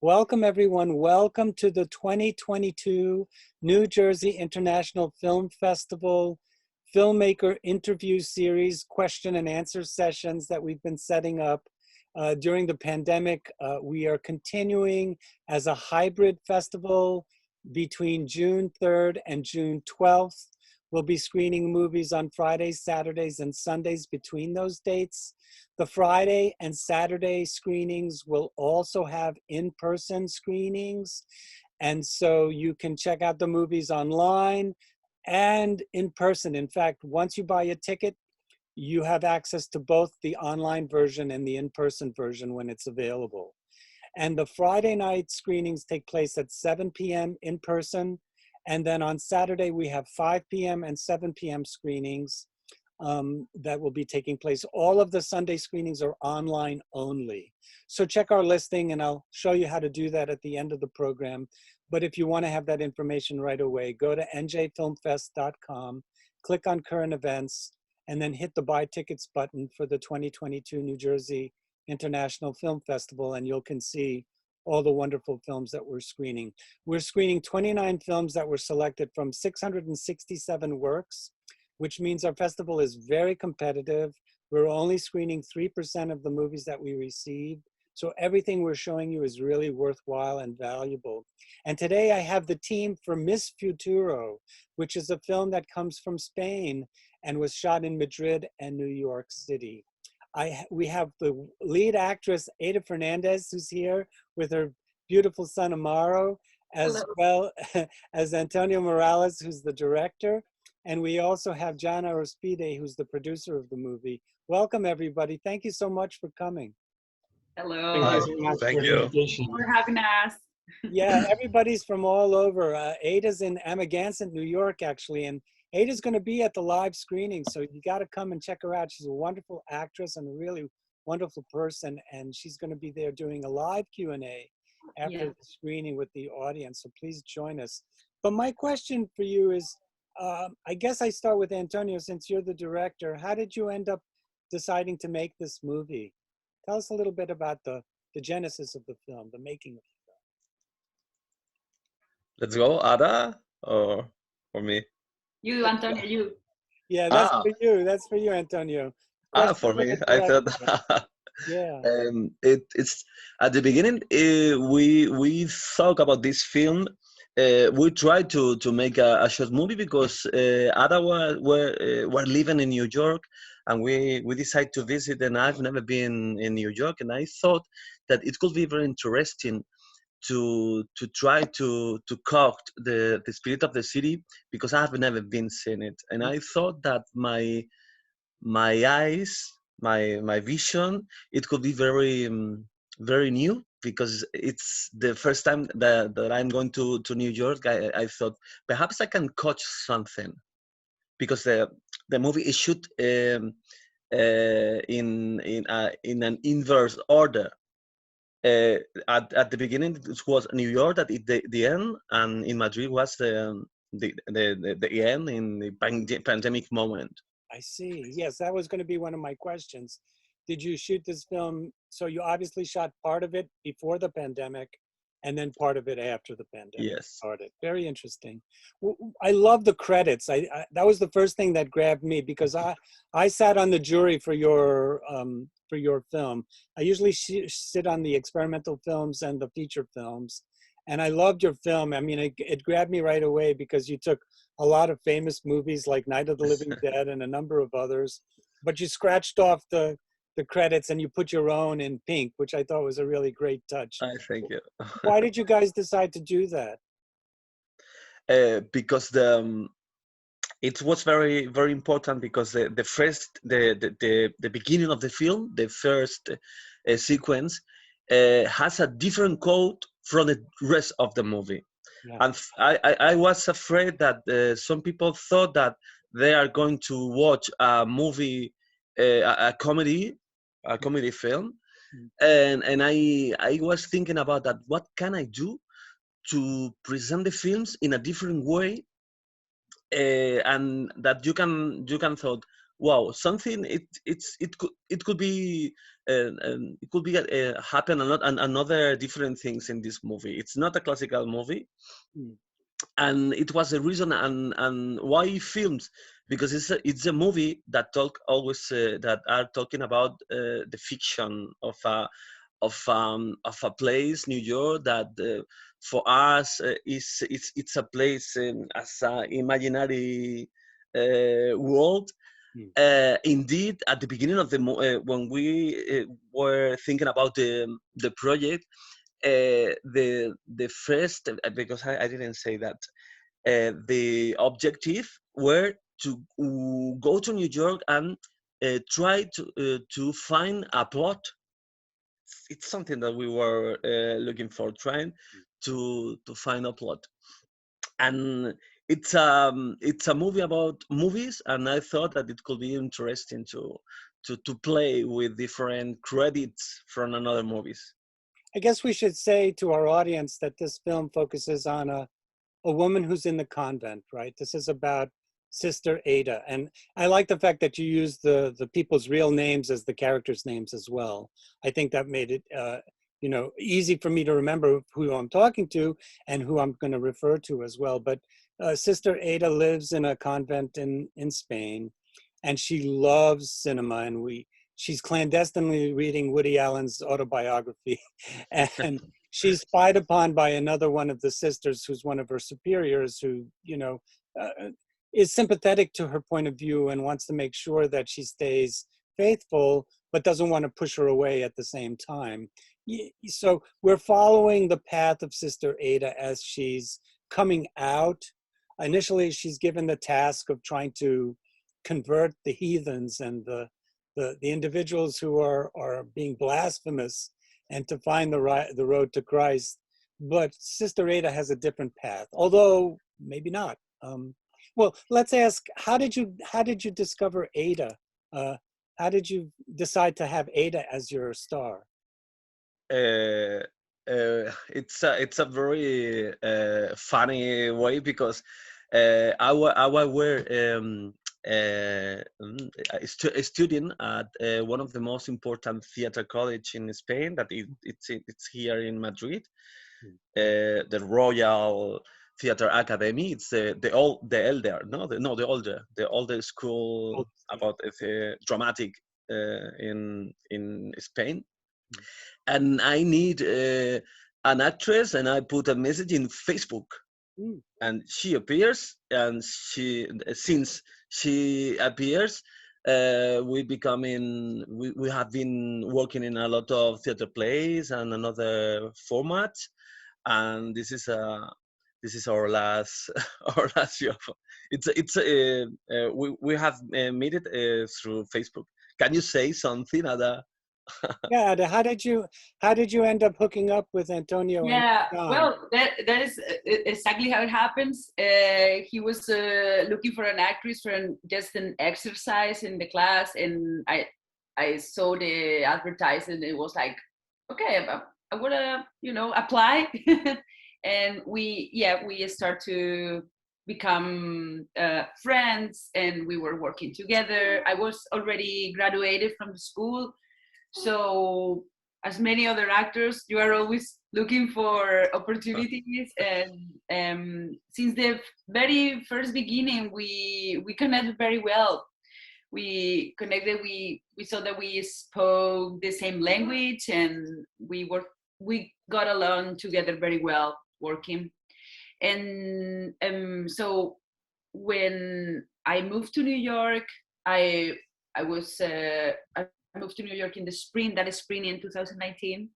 Welcome, everyone. Welcome to the 2022 New Jersey International Film Festival Filmmaker Interview Series question and answer sessions that we've been setting up during the pandemic. We are continuing as a hybrid festival between June 3rd and June 12th. We'll be screening movies on Fridays, Saturdays, and Sundays between those dates. The Friday and Saturday screenings will also have in-person screenings. And so you can check out the movies online and in person. In fact, once you buy a ticket, you have access to both the online version and the in-person version when it's available. And the Friday night screenings take place at 7 p.m. in person. And then on Saturday, we have 5 p.m. and 7 p.m. screenings that will be taking place. All of the Sunday screenings are online only. So check our listing and I'll show you how to do that at the end of the program. But if you want to have that information right away, go to njfilmfest.com, click on current events, and then hit the buy tickets button for the 2022 New Jersey International Film Festival, and you can see all the wonderful films that we're screening. We're screening 29 films that were selected from 667 works, which means our festival is very competitive. We're only screening 3% of the movies that we receive. So everything we're showing you is really worthwhile and valuable. And today I have the team for Miss Futuro, which is a film that comes from Spain and was shot in Madrid and New York City. We have the lead actress, Ada Fernandez, who's here with her beautiful son, Amaro, as well as Antonio Morales, who's the director. And we also have John Arrospide, who's the producer of the movie. Welcome, everybody. Thank you so much for coming. Hello. Thank you so much for the invitation. For having us. Yeah, everybody's from all over. Ada's in Amagansett, New York, actually. And Ada's going to be at the live screening, so you got to come and check her out. She's a wonderful actress and a really wonderful person, and she's going to be there doing a live Q&A after the screening with the audience, so please join us. But my question for you is, I guess I start with Antonio, since you're the director. How did you end up deciding to make this movie? Tell us a little bit about the genesis of the film, the making of the film. Let's go, Ada, or me? You, Antonio, you. Yeah, that's for you. That's for you, Antonio. For me. I thought. Yeah. It's at the beginning. We thought about this film. We tried to make a short movie because Ada were living in New York, and we decided to visit. And I've never been in New York, and I thought that it could be very interesting to try to caught the spirit of the city, because I have never been seen it. And I thought that my eyes, my vision, it could be very very new, because it's the first time that I'm going to New York. I thought perhaps I can catch something, because the movie is shoot in an inverse order. At the beginning it was New York, at the end, and in Madrid was the end in the pandemic moment. I see. Yes, that was going to be one of my questions. Did you shoot this film? So you obviously shot part of it before the pandemic and then part of it after the pandemic started. Very interesting. I love the credits. That was the first thing that grabbed me, because I sat on the jury for your film. I usually sit on the experimental films and the feature films. And I loved your film. I mean, it grabbed me right away, because you took a lot of famous movies like Night of the Living Dead and a number of others, but you scratched off the credits and you put your own in pink, which I thought was a really great touch. Thank you. Why did you guys decide to do that? Because it was very very important, because the beginning of the film, the first sequence, has a different code from the rest of the movie. Yeah. And I was afraid that some people thought that they are going to watch a movie, a comedy film, and I was thinking about that. What can I do to present the films in a different way, and that you can thought, wow, something it could be it could be happen a lot and another different things in this movie. It's not a classical movie. And it was the reason and why films, because it's a movie that talk always that are talking about the fiction of a place, New York, that for us it's a place as an imaginary world. Indeed, at the beginning of the when we were thinking about the project, the first, because I didn't say that, the objective were to go to New York and try to find a plot. It's something that we were looking for, trying to find a plot. And it's a movie about movies, and I thought that it could be interesting to play with different credits from another movies. I guess we should say to our audience that this film focuses on a woman who's in the convent, right? This is about Sister Ada. And I like the fact that you use the people's real names as the characters' names as well. I think that made it easy for me to remember who I'm talking to and who I'm going to refer to as well. But Sister Ada lives in a convent in Spain, and she loves cinema, and she's clandestinely reading Woody Allen's autobiography. And she's spied upon by another one of the sisters who's one of her superiors who, is sympathetic to her point of view and wants to make sure that she stays faithful, but doesn't want to push her away at the same time. So we're following the path of Sister Ada as she's coming out. Initially, she's given the task of trying to convert the heathens and the individuals who are being blasphemous, and to find the road to Christ. But Sister Ada has a different path, although maybe not. Well, let's ask, how did you discover Ada? How did you decide to have Ada as your star? It's a very funny way, because I were studying at one of the most important theater college in Spain, that it's here in Madrid, the Royal Theater Academy. It's the older school about dramatic in Spain. And I need an actress, and I put a message in Facebook. And she appears, and since she appears, we have been working in a lot of theater plays and another formats, and this is our last job. We have made it through Facebook. Can you say something, Ada? Yeah, how did you end up hooking up with Antonio? Yeah, well, that is exactly how it happens. He was looking for an actress for just an exercise in the class, and I saw the advertisement. It was like, okay, I wanna apply, and we start to become friends, and we were working together. I was already graduated from the school. So, as many other actors, you are always looking for opportunities. And since the very first beginning, we connected very well. We connected. We saw that we spoke the same language, and we got along together very well working. And so when I moved to New York, I moved to New York in the spring, that spring in 2019.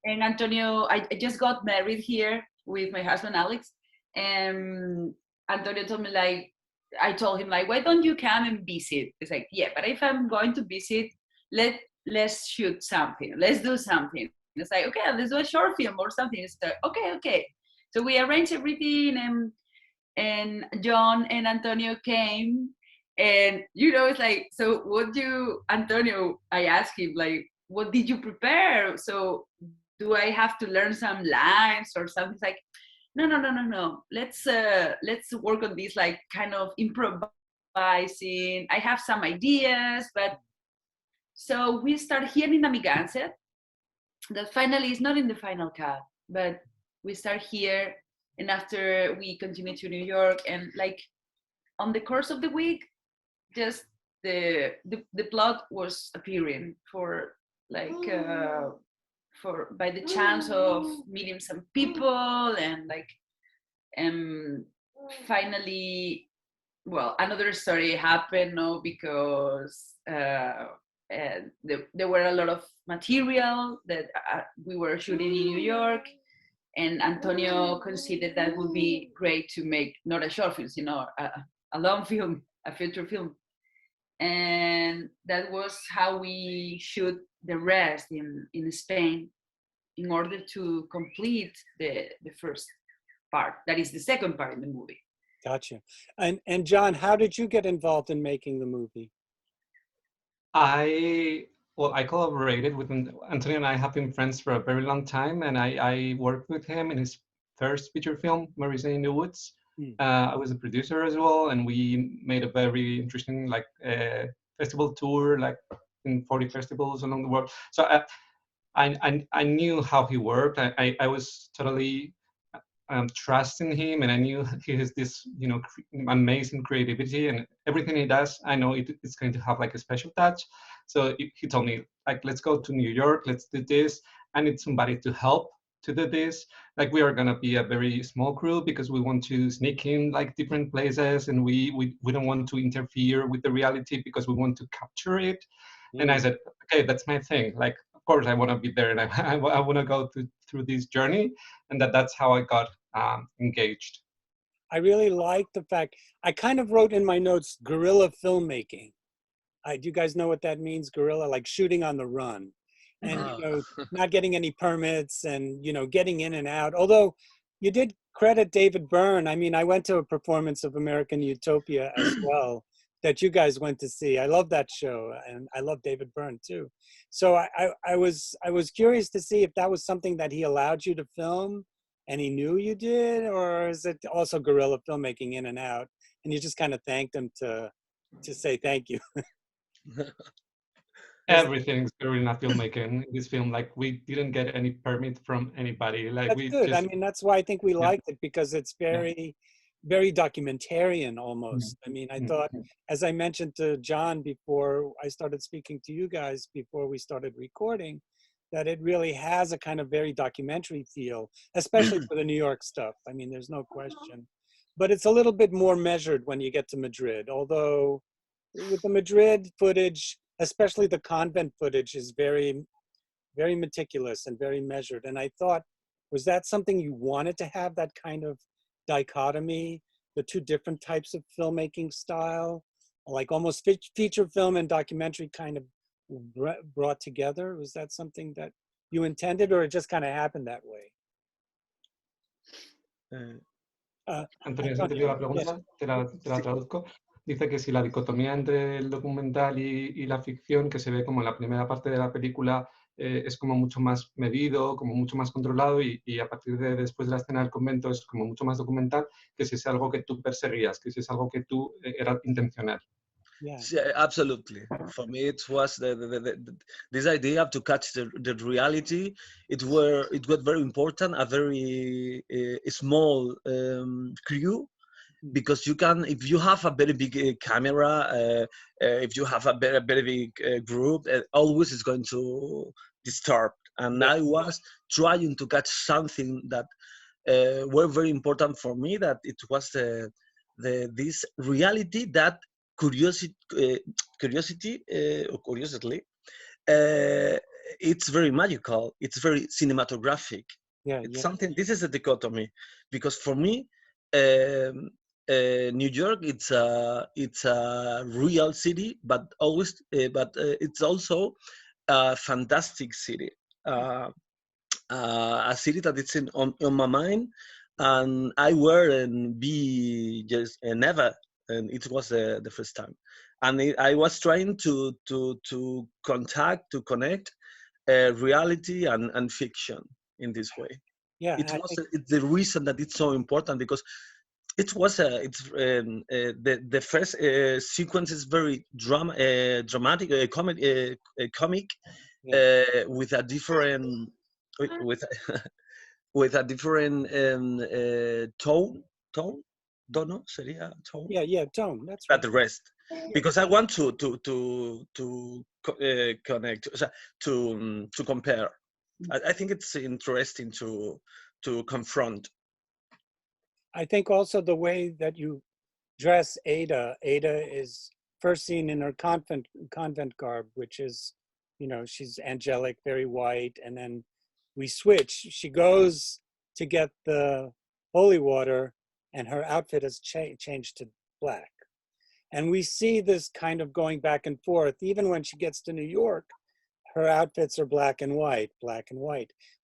And Antonio, I just got married here with my husband, Alex. And Antonio told me, I told him, why don't you come and visit? It's like, yeah, but if I'm going to visit, let's shoot something. Let's do something. It's like, okay, let's do a short film or something. It's like, okay. So we arranged everything, and John and Antonio came. And it's like, so Antonio, I asked him, what did you prepare? So do I have to learn some lines or something? It's like, no. Let's work on this, kind of improvising. I have some ideas, but So we start here in Amigance. That finally is not in the final cut, but we start here, and after we continue to New York, and like on the course of the week, just the plot was appearing for like for by the chance of meeting some people, and like finally, well, another story happened, no, because there were a lot of material that we were shooting in New York, and Antonio considered that would be great to make not a short film, you know, a long film, a feature film. And that was how we shoot the rest in Spain in order to complete the first part. That is the second part in the movie. Gotcha. And John, how did you get involved in making the movie? I collaborated with Antonio, and I have been friends for a very long time, and I worked with him in his first feature film, Mesmerizing in the Woods. I was a producer as well, and we made a very interesting like festival tour, like in 40 festivals along the world. So I knew how he worked. I was totally trusting him, and I knew he has this, you know, amazing creativity, and everything he does, I know it's going to have like a special touch. So he told me, like, let's go to New York, let's do this. I need somebody to help to do this. Like, we are gonna be a very small crew because we want to sneak in like different places, and we don't want to interfere with the reality because we want to capture it. And I said, okay, that's my thing. Like, of course, I want to be there, and I want to go through this journey, and that's how I got engaged. I really like the fact, I kind of wrote in my notes, guerrilla filmmaking. Do you guys know what that means, guerrilla? Like shooting on the run, and you know, not getting any permits, and you know, getting in and out. Although you did credit David Byrne. I mean, I went to a performance of American Utopia as well that you guys went to see. I love that show, and I love David Byrne too. So I was curious to see if that was something that he allowed you to film, and he knew you did, or is it also guerrilla filmmaking in and out, and you just kind of thanked him to say thank you? Everything's guerrilla filmmaking in this film. Like, we didn't get any permit from anybody. Like, That's we good. just, I mean, that's why I think we liked it, because it's very, very documentarian almost. I mean, I thought, as I mentioned to John before I started speaking to you guys, before we started recording, that it really has a kind of very documentary feel, especially for the New York stuff. I mean, there's no question. But it's a little bit more measured when you get to Madrid, although with the Madrid footage, especially the convent footage, is very, very meticulous and very measured. And I thought, was that something you wanted to have, that kind of dichotomy, the two different types of filmmaking style, like almost feature film and documentary kind of brought together? Was that something that you intended, or it just kind of happened that way? Antonio, ¿se entendió la pregunta? Te la traduzco. Dice que si la dicotomía entre el documental y la ficción, que se ve como en la primera parte de la película, es como mucho más medido, como mucho más controlado, y a partir de después de la escena del convento es como mucho más documental, que si es algo que tú perseguías, que si es algo que tú era intencional. Yeah. Yeah, absolutely. For me, it was this idea to catch the reality. It was very important. A very small crew, because you can, if you have a very big camera, if you have a very big group, always is going to disturb. And I was trying to catch something that were very important for me. That it was this reality that curiously, it's very magical. It's very cinematographic. It's something. This is a dichotomy, because for me, New York, it's a real city, but always, it's also a fantastic city. A city that it's on my mind, and I weren't be just never. And it was the first time, and I was trying to connect reality and fiction in this way. It's the reason that it's so important, because It was the first sequence is very dramatic, comic, with a different with with a different tone. Don't know, sería tone. Yeah, tone. That's But right. the rest, because I want to connect, to compare. I think it's interesting to confront. I think also the way that you dress Ada. Ada is first seen in her convent garb, which is, you know, she's angelic, very white, and then we switch. She goes to get the holy water, and her outfit has changed to black. And we see this kind of going back and forth. Even when she gets to New York, her outfits are black and white,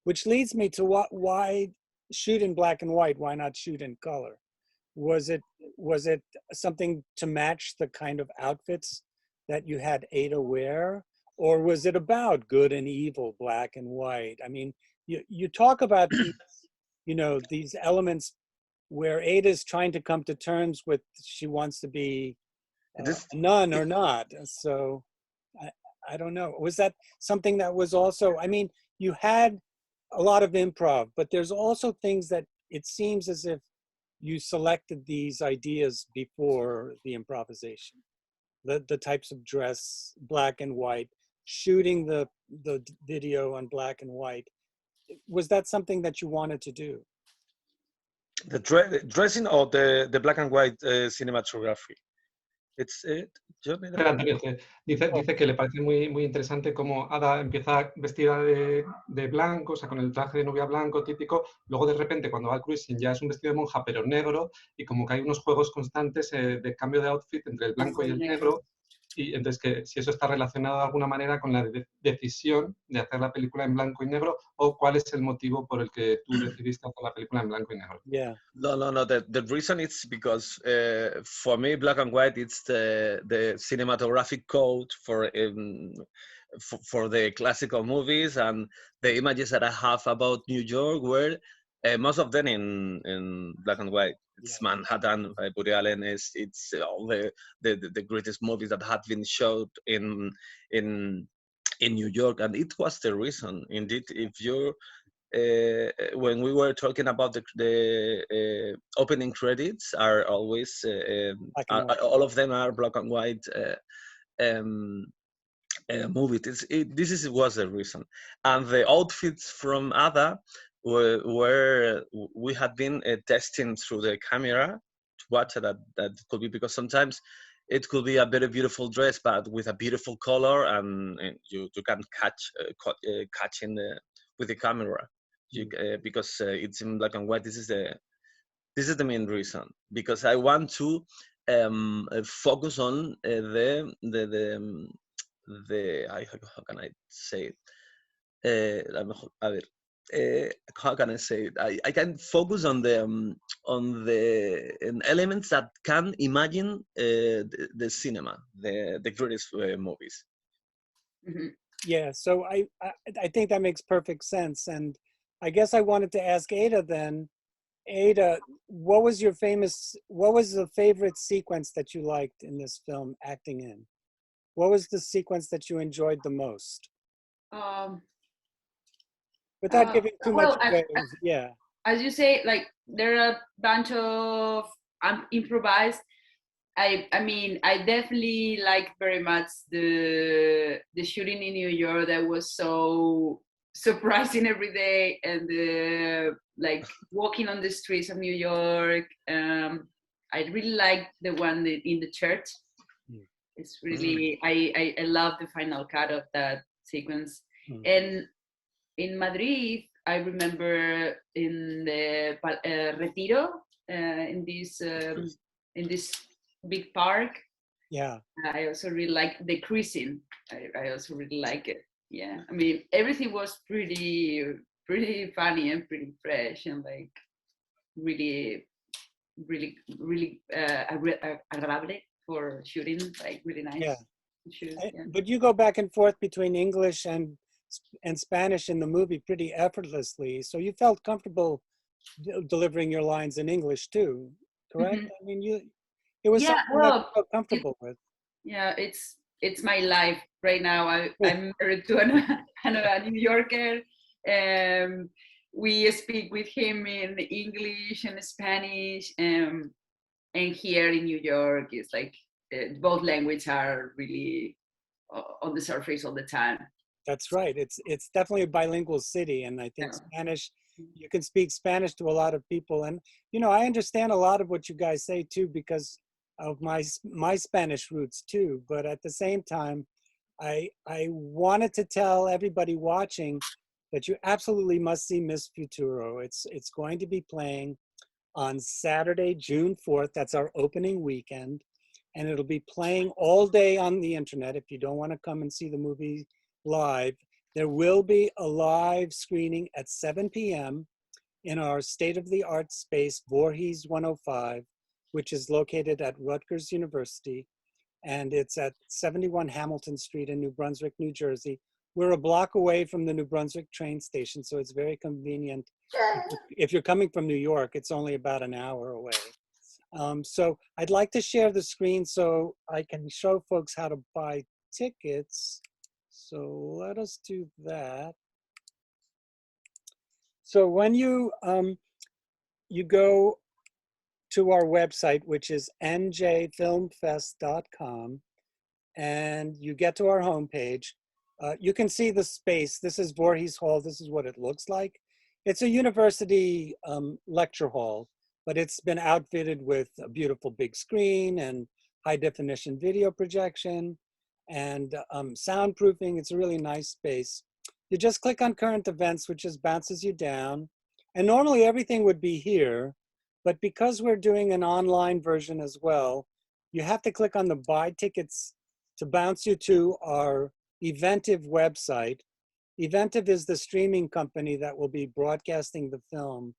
which leads me to why shoot in black and white? Why not shoot in color? Was it something to match the kind of outfits that you had Ada wear? Or was it about good and evil, black and white? I mean, you talk about these, you know, these elements where Ada is trying to come to terms with she wants to be a nun or not. So I don't know. Was that something that was also, I mean, you had a lot of improv, but there's also things that it seems as if you selected these ideas before the improvisation. The types of dress, black and white, shooting the video on black and white. Was that something that you wanted to do? The dressing or the black and white cinematography. It's it. Dice que le parece muy interesante cómo Ada empieza vestida de blanco, o sea, con el traje de novia blanco típico, luego de repente cuando va al cruising ya es un vestido de monja pero negro, y como que hay unos juegos constantes de cambio de outfit entre el blanco y el negro, y entonces que si eso está relacionado de alguna manera con la decisión de hacer la película en blanco y negro, o cuál es el motivo por el que tú decidiste hacer la película en blanco y negro. Yeah. No. The reason is because for me, black and white, it's the cinematographic code for the classical movies, and the images that I have about New York were most of them in black and white. It's Manhattan by Woody Allen. It's all the greatest movies that had been shot in New York, and it was the reason. Indeed, if you when we were talking about the opening credits, are always all of them are black and white movies. This was the reason, and the outfits from Ada were we had been testing through the camera to watch that could be, because sometimes it could be a very beautiful dress but with a beautiful color, and you can catch in with the camera. Because it's in black and white. This is the main reason, because I want to focus on how can I say it? How can I say it? I can focus on the elements that can imagine the cinema, the greatest movies. Mm-hmm. Yeah, so I think that makes perfect sense. And I guess I wanted to ask Ada then, Ada, what was the favorite sequence that you liked in this film, acting in? What was the sequence that you enjoyed the most? Without giving too much away, yeah. As you say, like there are a bunch of improvised. I mean, I definitely liked very much the shooting in New York. That was so surprising every day, and like walking on the streets of New York. I really liked the one in the church. It's really I love the final cut of that sequence. And in Madrid, I remember in the Retiro, in this big park. Yeah. I also really like the cruising. I also really like it. Yeah. I mean, everything was pretty funny and pretty fresh and like really agradable for shooting, like really nice. Yeah. Shoot, yeah. But you go back and forth between English and Spanish in the movie pretty effortlessly. So you felt comfortable delivering your lines in English too. correct? Mhm. I mean, it was Yeah, something that you well, felt comfortable with. yeah, it's my life right now. I'm married to a New Yorker. We speak with him in English and Spanish, and here in New York, it's like both languages are really on the surface all the time. That's right. It's definitely a bilingual city, and I think Yeah. Spanish, you can speak Spanish to a lot of people. And I understand a lot of what you guys say too because of my Spanish roots too. But at the same time, I wanted to tell everybody watching that you absolutely must see Miss Futuro. It's going to be playing on Saturday, June 4th. That's our opening weekend. And it'll be playing all day on the internet if you don't want to come and see the movie live. There will be a live screening at 7 p.m. in our state-of-the-art space, Voorhees 105, which is located at Rutgers University. And it's at 71 Hamilton Street in New Brunswick, New Jersey. We're a block away from the New Brunswick train station, so it's very convenient. If you're coming from New York, it's only about an hour away. So I'd like to share the screen so I can show folks how to buy tickets. So let us do that. So when you go to our website, which is njfilmfest.com, and you get to our homepage, you can see the space. This is Voorhees Hall. This is what it looks like. It's a university lecture hall, but it's been outfitted with a beautiful big screen and high definition video projection and soundproofing. It's a really nice space. You just click on current events, which just bounces you down. And normally everything would be here, but because we're doing an online version as well, you have to click on the buy tickets to bounce you to our Eventive website. Eventive is the streaming company that will be broadcasting the film.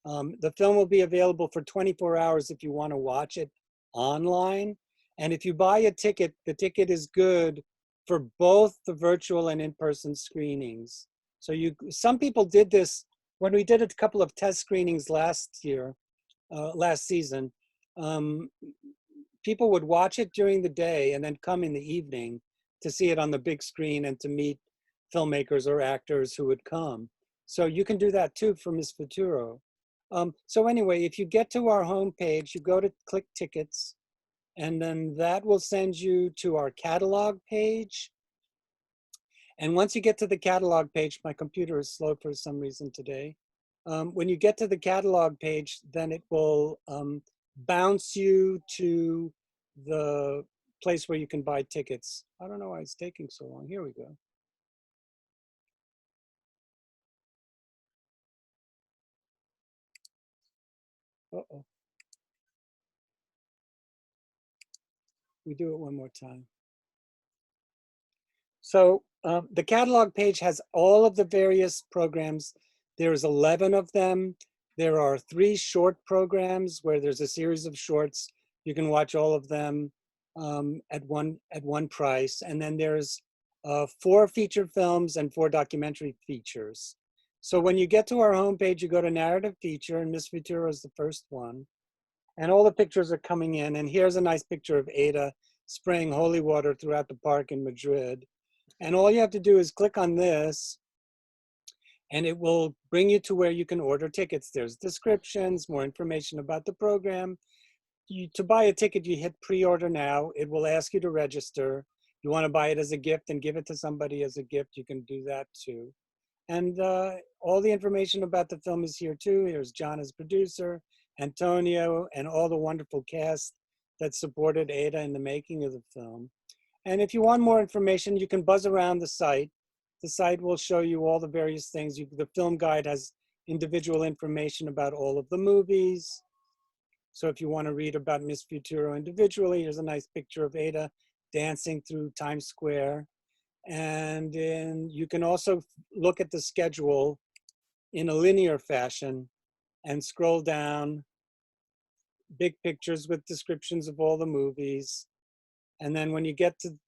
The film will be available for 24 hours if you want to watch it online. And if you buy a ticket, the ticket is good for both the virtual and in-person screenings. So some people did this when we did a couple of test screenings last season. People would watch it during the day and then come in the evening to see it on the big screen and to meet filmmakers or actors who would come. So you can do that too for Miss Futuro. So anyway, if you get to our homepage, you go to click tickets, and then that will send you to our catalog page. And once you get to the catalog page, my computer is slow for some reason today. When you get to the catalog page, then it will bounce you to the place where you can buy tickets. I don't know why it's taking so long. Here we go. Uh-oh. We do it one more time. So the catalog page has all of the various programs. There's 11 of them. There are 3 short programs where there's a series of shorts. You can watch all of them at one price. And then there's 4 feature films and 4 documentary features. So when you get to our homepage, you go to narrative feature, and Miss Futuro is the first one. And all the pictures are coming in. And here's a nice picture of Ada spraying holy water throughout the park in Madrid. And all you have to do is click on this, and it will bring you to where you can order tickets. There's descriptions, more information about the program. To buy a ticket, you hit pre-order now. It will ask you to register. You want to buy it as a gift and give it to somebody as a gift, you can do that too. And all the information about the film is here too. Here's John as producer, Antonio, and all the wonderful cast that supported Ada in the making of the film. And if you want more information, you can buzz around the site. The site will show you all the various things. The film guide has individual information about all of the movies. So if you want to read about Miss Futuro individually, here's a nice picture of Ada dancing through Times Square. And then you can also look at the schedule in a linear fashion and scroll down, big pictures with descriptions of all the movies. And then when you get to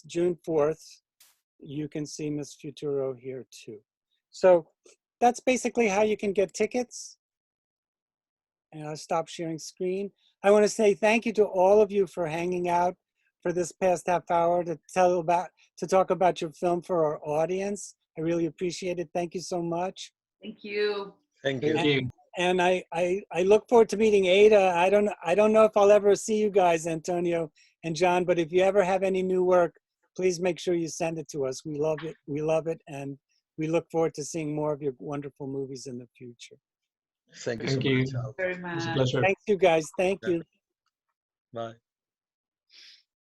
June 4th, you can see Miss Futuro here too. So that's basically how you can get tickets. And I'll stop sharing screen. I want to say thank you to all of you for hanging out for this past half hour to talk about your film for our audience. I really appreciate it. Thank you so much. Thank you. Thank you. Thank you. And I look forward to meeting Ada. I don't know if I'll ever see you guys, Antonio and John, but if you ever have any new work, please make sure you send it to us. We love it. We love it. And we look forward to seeing more of your wonderful movies in the future. Thank you Thank so you. much. Very much. It's a pleasure. Thank you guys. Thank you. Bye.